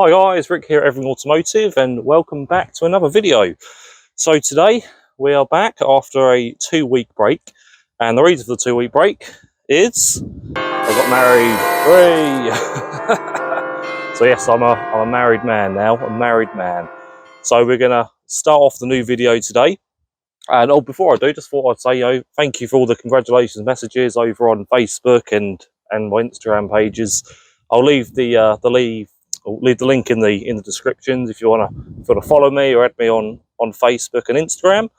Hi guys, Rick here at Everything Automotive and welcome back to another video. So today we are back after a 2-week break, and the reason for the 2-week break is I got married. Hooray! So yes, I'm a married man now, a married man. So we're going to start off the new video today. And before I do, just thought I'd say thank you for all the congratulations messages over on Facebook and my Instagram pages. I'll leave the link in the descriptions if you want to follow me or add me on Facebook and Instagram.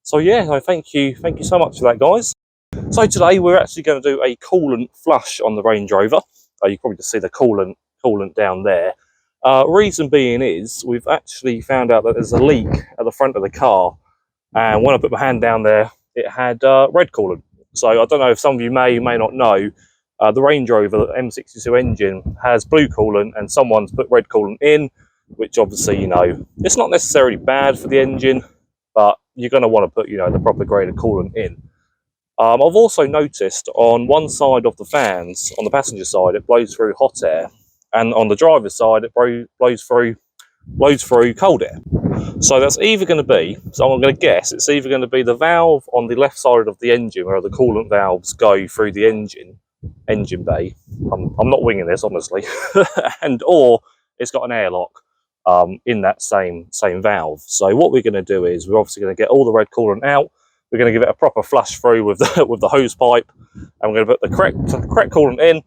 So yeah, no, thank you so much for that, guys. So today we're actually going to do a coolant flush on the Range Rover. You can probably just see the coolant down there. Reason being is we've actually found out that there's a leak at the front of the car, and when I put my hand down there, it had red coolant. So I don't know if some of you may not know. The Range Rover M62 engine has blue coolant and someone's put red coolant in, which obviously, it's not necessarily bad for the engine, but you're going to want to put, the proper grade of coolant in. I've also noticed on one side of the fans, on the passenger side, it blows through hot air, and on the driver's side, it blows through cold air. So that's either going to be, so I'm going to guess, it's either going to be the valve on the left side of the engine where the coolant valves go through the engine bay. I'm not winging this, honestly. or it's got an airlock in that same valve. So what we're going to do is we're obviously going to get all the red coolant out. We're going to give it a proper flush through with the hose pipe, and we're going to put the correct coolant in.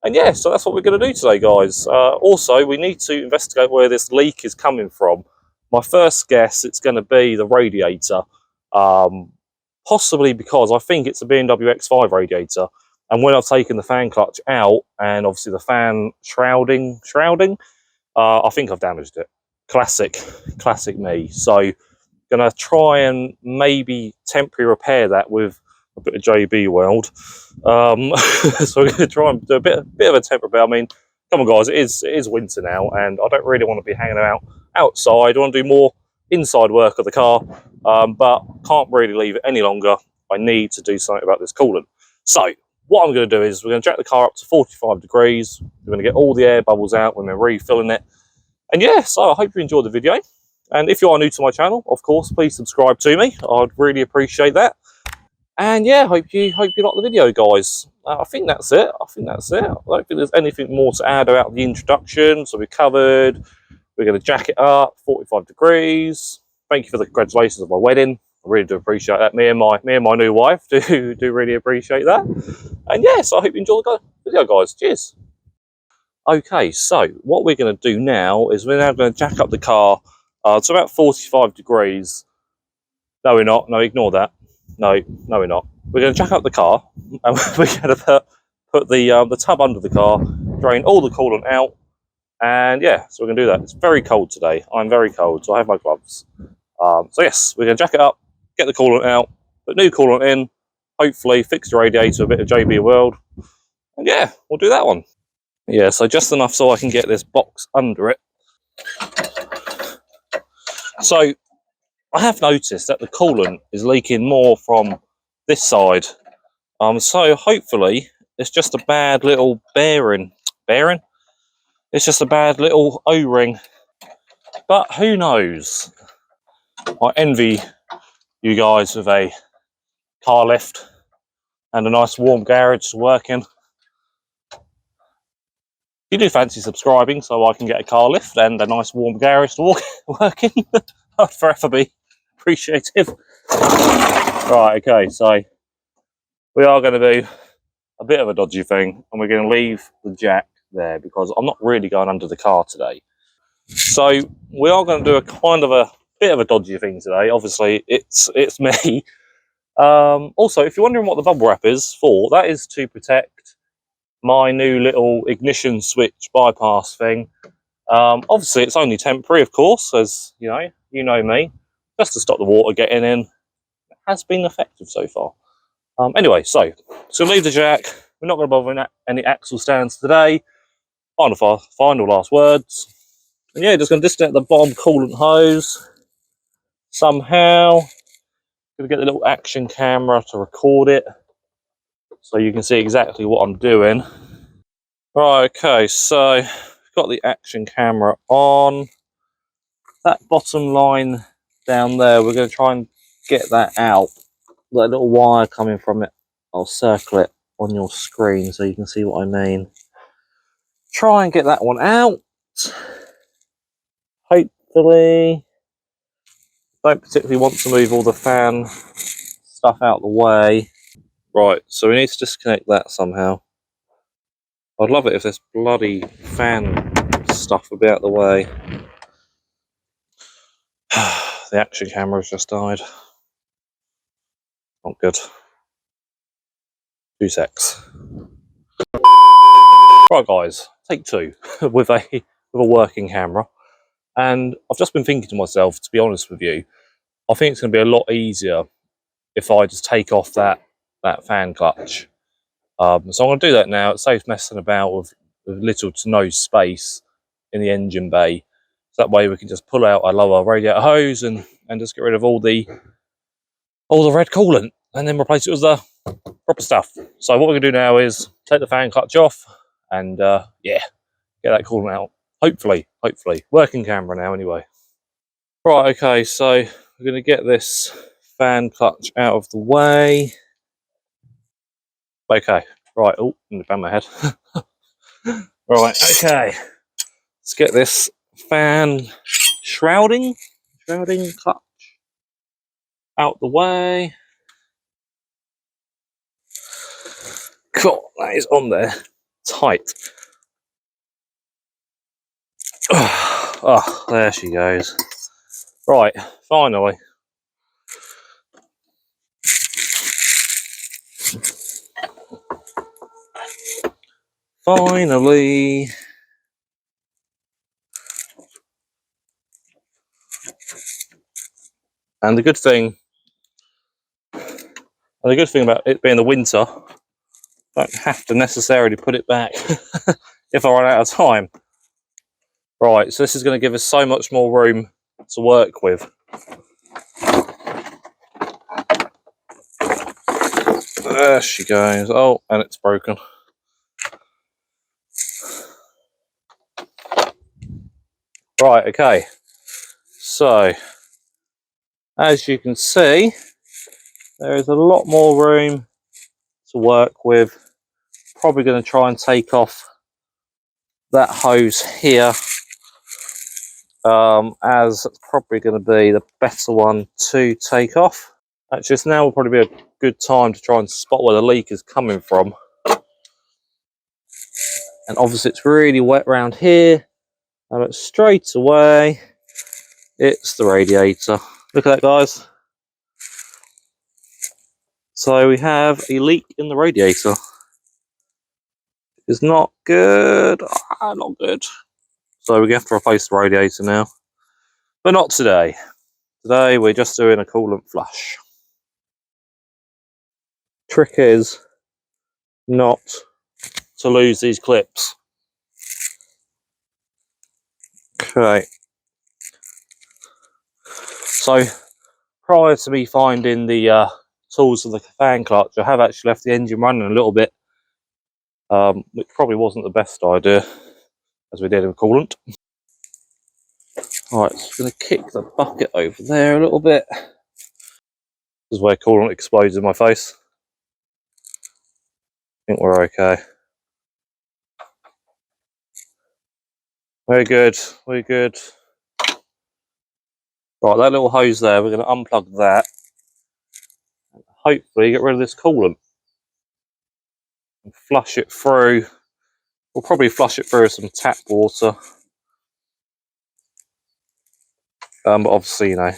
And yeah, so that's what we're going to do today, guys. Also, we need to investigate where this leak is coming from. My first guess, it's going to be the radiator, possibly because I think it's a BMW X5 radiator. And when I've taken the fan clutch out and obviously the fan shrouding, I think I've damaged it. Classic me. So going to try and maybe temporarily repair that with a bit of JB Weld. So we're going to try and do a bit of a temporary repair. I mean, come on guys, it is winter now, and I don't really want to be hanging out outside. I want to do more inside work of the car, but can't really leave it any longer. I need to do something about this coolant. So what I'm going to do is we're going to jack the car up to 45 degrees. We're going to get all the air bubbles out when we're refilling it. And yeah, so I hope you enjoyed the video. And if you are new to my channel, of course, please subscribe to me. I'd really appreciate that. And yeah, hope you like the video, guys. I think that's it. I don't think there's anything more to add about the introduction. So we're covered. We're going to jack it up 45 degrees. Thank you for the congratulations of my wedding. I really do appreciate that. Me and my new wife do really appreciate that. And yes, I hope you enjoy the video, guys. Cheers. Okay, so what we're going to do now is we're now going to jack up the car to about 45 degrees. No, we're not. No, ignore that. No, we're not. We're going to jack up the car, and we're going to put the tub under the car, drain all the coolant out, and yeah, so we're going to do that. It's very cold today. I'm very cold, so I have my gloves. So yes, we're going to jack it up, get the coolant out, put new coolant in, hopefully fix the radiator, a bit of JB Weld, and yeah, we'll do that one. Yeah, so just enough so I can get this box under it. So I have noticed that the coolant is leaking more from this side. So hopefully it's just a bad little bearing. It's just a bad little O-ring. But who knows? I envy you guys with a car lift and a nice warm garage to work in. If you do fancy subscribing so I can get a car lift and a nice warm garage to work in, I'd forever be appreciative. Right, okay, so we are going to do a bit of a dodgy thing, and we're going to leave the jack there because I'm not really going under the car today. So we are going to do a kind of a bit of a dodgy thing today. Obviously, it's me. Also, if you're wondering what the bubble wrap is for, that is to protect my new little ignition switch bypass thing. Obviously, it's only temporary, of course, as you know me, just to stop the water getting in. It has been effective so far. Anyway, so leave the jack. We're not going to bother any axle stands today. Final last words. And yeah, just going to disconnect the bottom coolant hose somehow. Going to get the little action camera to record it so you can see exactly what I'm doing. Right, okay, so got the action camera on. That bottom line down there, we're going to try and get that out. That little wire coming from it, I'll circle it on your screen so you can see what I mean. Try and get that one out. Hopefully, don't particularly want to move all the fan stuff out of the way. Right, so we need to disconnect that somehow. I'd love it if this bloody fan stuff would be out of the way. The action camera's just died. Not good. 2 secs. Right guys, take 2 with a working camera. And I've just been thinking to myself, to be honest with you, I think it's going to be a lot easier if I just take off that fan clutch. So I'm going to do that now. It saves messing about with little to no space in the engine bay. So that way we can just pull out our lower radiator hose and just get rid of all the red coolant and then replace it with the proper stuff. So what we're going to do now is take the fan clutch off and yeah, get that coolant out. Hopefully. Working camera now anyway. Right, okay, so we're going to get this fan clutch out of the way. Okay, right, oh, I'm bang my head. Right, okay, let's get this fan shrouding clutch out the way. Cool, that is on there, tight. Oh, there she goes. Right, finally. Finally. And the good thing about it being the winter, I don't have to necessarily put it back if I run out of time. Right, so this is going to give us so much more room to work with. There she goes. Oh, and it's broken. Right, okay. So, as you can see, there is a lot more room to work with. Probably going to try and take off that hose here, as it's probably going to be the better one to take off. Actually, just now will probably be a good time to try and spot where the leak is coming from. And obviously it's really wet around here, and straight away it's the radiator. Look at that, guys. So we have a leak in the radiator. It's not good. Not good. So we're going to have to replace the radiator now. But not today. Today we're just doing a coolant flush. Trick is not to lose these clips. Okay. So prior to me finding the tools for the fan clutch, I have actually left the engine running a little bit, which probably wasn't the best idea, as we did in coolant. Alright, so I'm going to kick the bucket over there a little bit. This is where coolant explodes in my face. I think we're okay. We're good, we're good. Right, that little hose there, we're going to unplug that. And hopefully get rid of this coolant. And flush it through. We'll probably flush it through with some tap water. But obviously, you know,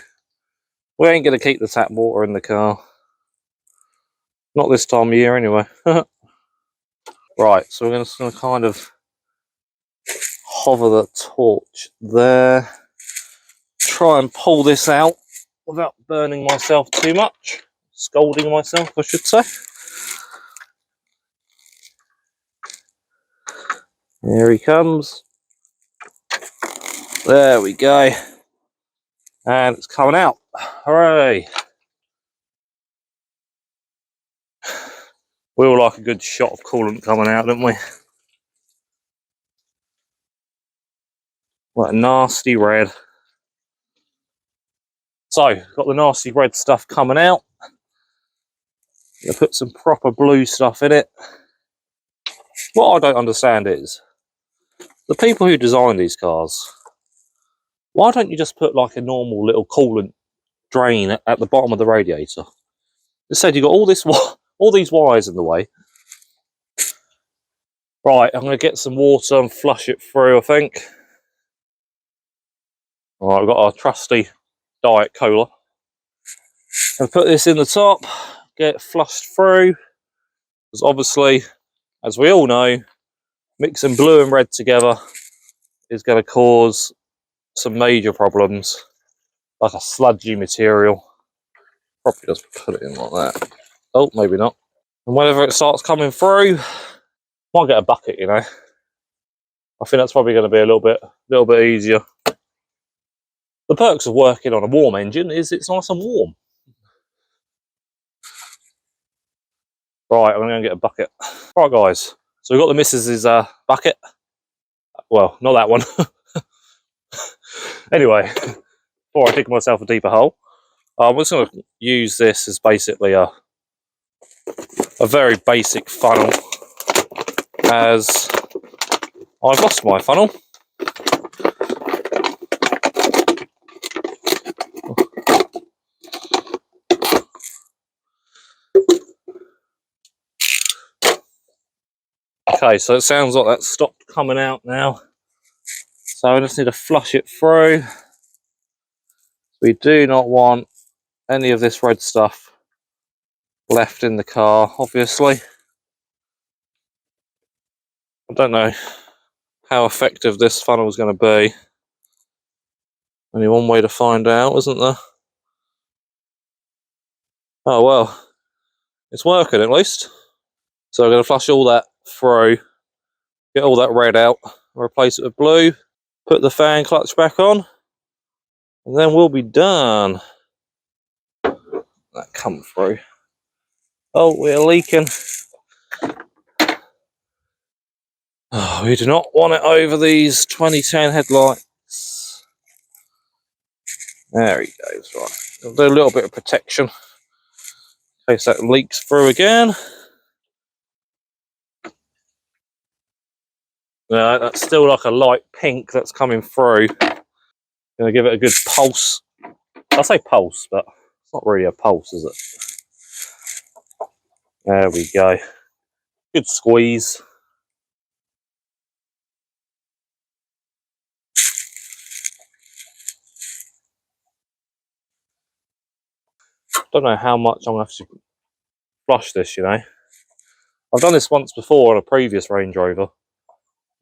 we ain't going to keep the tap water in the car. Not this time of year anyway. Right, so we're just going to kind of hover the torch there. Try and pull this out without burning myself too much. Scalding myself, I should say. Here he comes. There we go. And it's coming out. Hooray. We all like a good shot of coolant coming out, don't we? What a nasty red. So, got the nasty red stuff coming out. Gonna put some proper blue stuff in it. What I don't understand is, the people who design these cars, why don't you just put like a normal little coolant drain at the bottom of the radiator? Instead, you've got all this, all these wires in the way. Right, I'm going to get some water and flush it through, I think. Right, we've got our trusty Diet Cola. I'll put this in the top, get it flushed through. Because obviously, as we all know, mixing blue and red together is going to cause some major problems, like a sludgy material. Probably just put it in like that. Oh, maybe not. And whenever it starts coming through, might get a bucket, you know. I think that's probably going to be a little bit easier. The perks of working on a warm engine is it's nice and warm. Right, I'm going to get a bucket. Right, guys. So we've got the missus's bucket. Well, not that one. Anyway, before I dig myself a deeper hole, I'm just going to use this as basically a very basic funnel, as I've lost my funnel. Okay, so it sounds like that's stopped coming out now. So I just need to flush it through. We do not want any of this red stuff left in the car, obviously. I don't know how effective this funnel is going to be. Only one way to find out, isn't there? Oh well, it's working at least. So I'm going to flush all that through, get all that red out, replace it with blue, put the fan clutch back on, and then we'll be done. That come through. Oh, we're leaking. Oh, we do not want it over these 2010 headlights. There he goes, right. I'll do a little bit of protection in case that leaks through again. No, that's still like a light pink that's coming through. Gonna give it a good pulse. I say pulse, but it's not really a pulse, is it? There we go. Good squeeze. Don't know how much I'm gonna have to flush this, you know. I've done this once before on a previous Range Rover.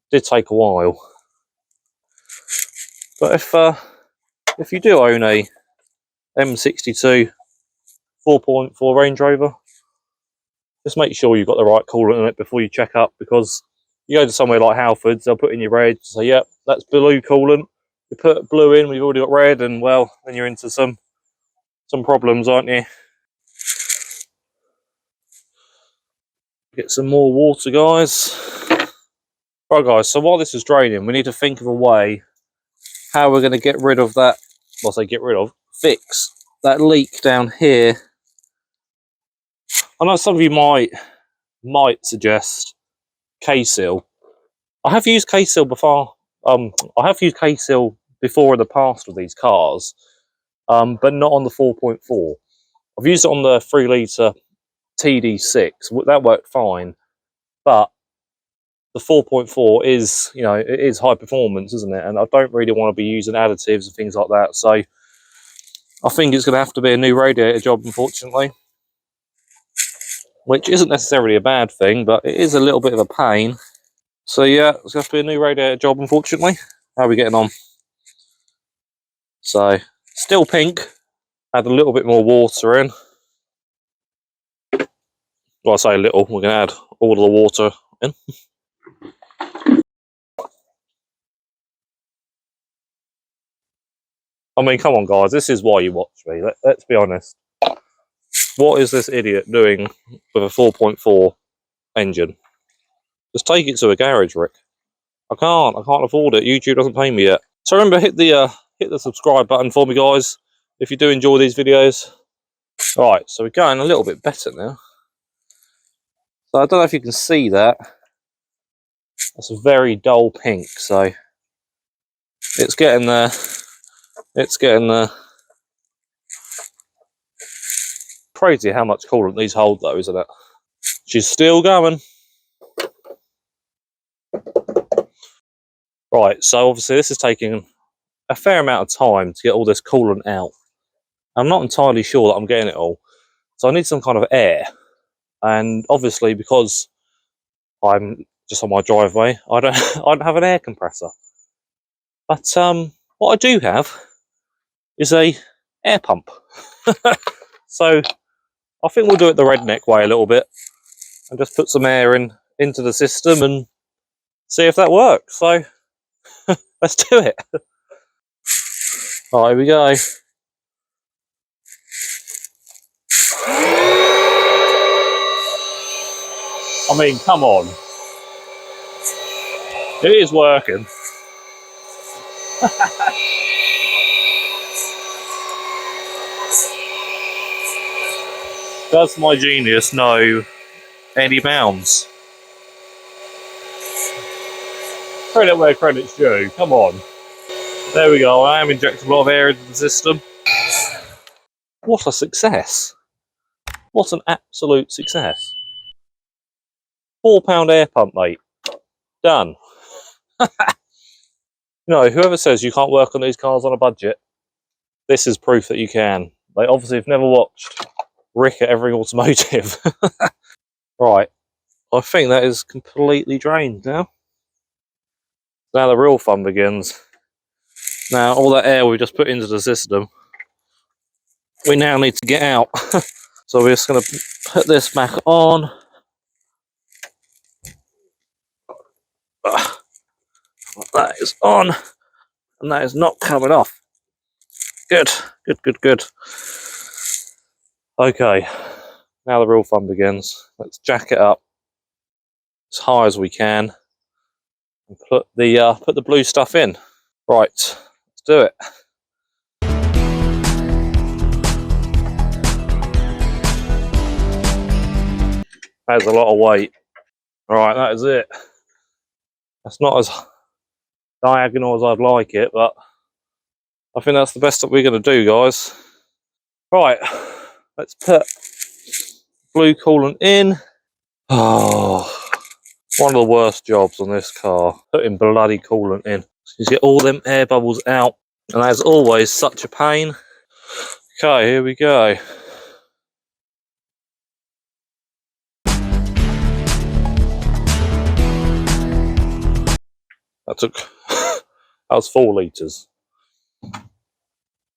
It did take a while. But if you do own a M62 4.4 Range Rover, just make sure you've got the right coolant in it before you check up, because you go to somewhere like Halfords, they'll put in your red, say, yep, that's blue coolant. You put blue in, we've already got red, and well, then you're into some problems, aren't you? Get some more water, guys. Right, guys, so while this is draining, we need to think of a way how we're going to get rid of that, well, I say get rid of, fix that leak down here. I know some of you might suggest K-Seal. I have used K-Seal before. I have used K-Seal before in the past with these cars, but not on the 4.4. I've used it on the 3 litre TD6. That worked fine, but the 4.4 is, you know, it is high performance, isn't it? And I don't really want to be using additives and things like that. So I think it's going to have to be a new radiator job, unfortunately, which isn't necessarily a bad thing, but it is a little bit of a pain. So yeah, it's going to have to be a new radiator job, unfortunately. How are we getting on? So still pink. Add a little bit more water in. Well, I say a little, we're going to add all of the water in. I mean, come on, guys, this is why you watch me. Let's be honest. What is this idiot doing with a 4.4 engine? Just take it to a garage, Rick. I can't afford it. YouTube doesn't pay me yet. So remember, hit the subscribe button for me, guys, if you do enjoy these videos. Right, so we're going a little bit better now. So I don't know if you can see that. That's a very dull pink, so it's getting there. It's getting there. Crazy how much coolant these hold, though, isn't it? She's still going. Right, so obviously this is taking a fair amount of time to get all this coolant out. I'm not entirely sure that I'm getting it all, so I need some kind of air. And obviously, because I'm just on my driveway, I don't have an air compressor. But what I do have is a air pump. So I think we'll do it the redneck way a little bit and just put some air into the system and see if that works. So let's do it. All right, here we go. I mean, come on. It is working. Does my genius know any bounds? Credit where credit's due. Come on. There we go. I am injecting a lot of air into the system. What a success. What an absolute success. £4 air pump, mate. Done. Whoever says you can't work on these cars on a budget, this is proof that you can. They obviously have never watched Rick at Every Automotive. Right. I think that is completely drained now. Now the real fun begins. Now all that air we just put into the system, we now need to get out. So we're just going to put this back on. That is on, and that is not coming off. Good, good, good, good. Okay, now the real fun begins. Let's jack it up as high as we can and put the blue stuff in. Right, let's do it. That's a lot of weight. Right, that is it. That's not as diagonal as I'd like it, but I think that's the best that we're going to do, guys. Right, let's put blue coolant in. Oh, one of the worst jobs on this car, putting bloody coolant in. You get all them air bubbles out, and as always, such a pain. Okay, here we go. That was 4 litres. I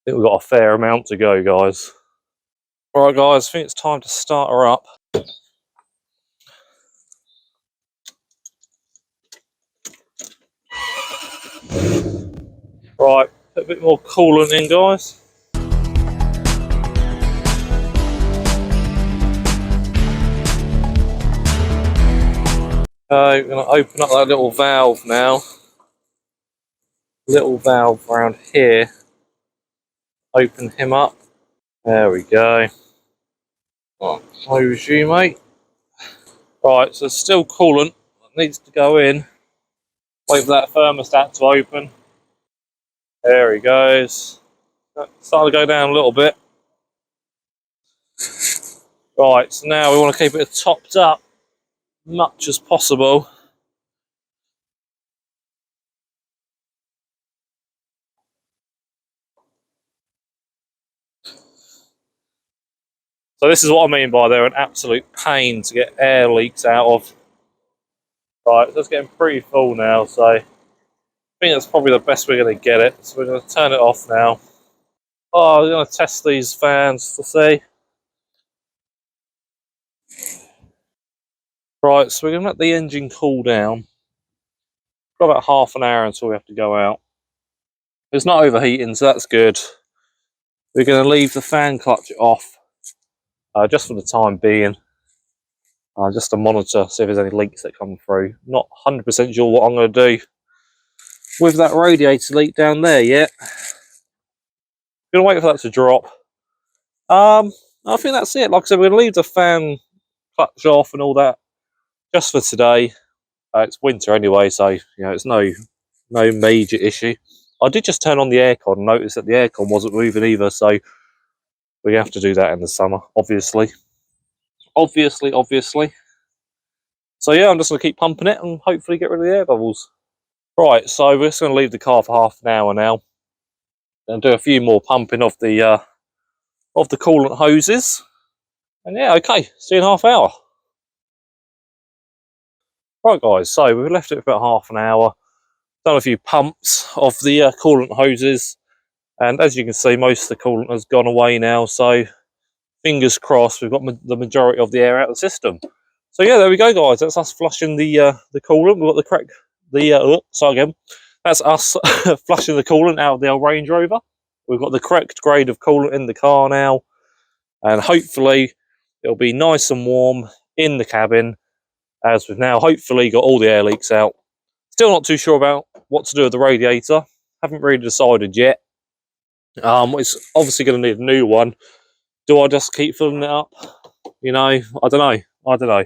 think we've got a fair amount to go, guys. Alright guys, I think it's time to start her up. Right, put a bit more coolant in, guys. Okay, we're going to open up that little valve now. Little valve around here. Open him up. There we go. Right, close you, mate. Right, so there's still coolant that needs to go in. Wait for that thermostat to open. There he goes. Starting to go down a little bit. Right, so now we want to keep it topped up much as possible. So this is what I mean by they're an absolute pain to get air leaks out of. Right, so it's getting pretty full now, so I think that's probably the best we're going to get it. So we're going to turn it off now. Oh, we're going to test these fans to see. Right, so we're going to let the engine cool down. Got about half an hour until we have to go out. It's not overheating, so that's good. We're going to leave the fan clutch off, just for the time being. Just to monitor, see if there's any leaks that come through. Not 100% sure what I'm going to do. with that radiator leak down there yet. Gonna wait for that to drop. I think that's it. Like I said, we're gonna leave the fan clutch off and all that just for today. It's winter anyway, so you know it's no major issue. I did just turn on the aircon and notice that the aircon wasn't moving either, so we have to do that in the summer, obviously. Obviously. So yeah, I'm just going to keep pumping it and hopefully get rid of the air bubbles. Right, so we're just going to leave the car for half an hour now and do a few more pumping of the coolant hoses. And yeah, okay, see you in half hour. Right guys, so we've left it for about half an hour, done a few pumps of the coolant hoses, and as you can see, most of the coolant has gone away now, so fingers crossed we've got the majority of the air out of the system. So yeah, there we go guys, that's us flushing the coolant. We've got the correct, that's us flushing the coolant out of the old Range Rover. We've got the correct grade of coolant in the car now, and hopefully it'll be nice and warm in the cabin, as we've now hopefully got all the air leaks out. Still not too sure about what to do with the radiator, haven't really decided yet. It's obviously going to need a new one. Do I just keep filling it up? You know, I don't know.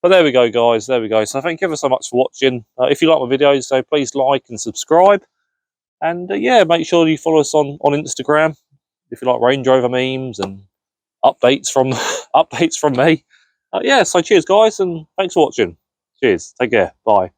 But there we go, guys. There we go. So thank you ever so much for watching. If you like my videos, so please like and subscribe. And yeah, make sure you follow us on Instagram if you like Range Rover memes and updates from updates from me. Yeah. So cheers, guys, and thanks for watching. Cheers. Take care. Bye.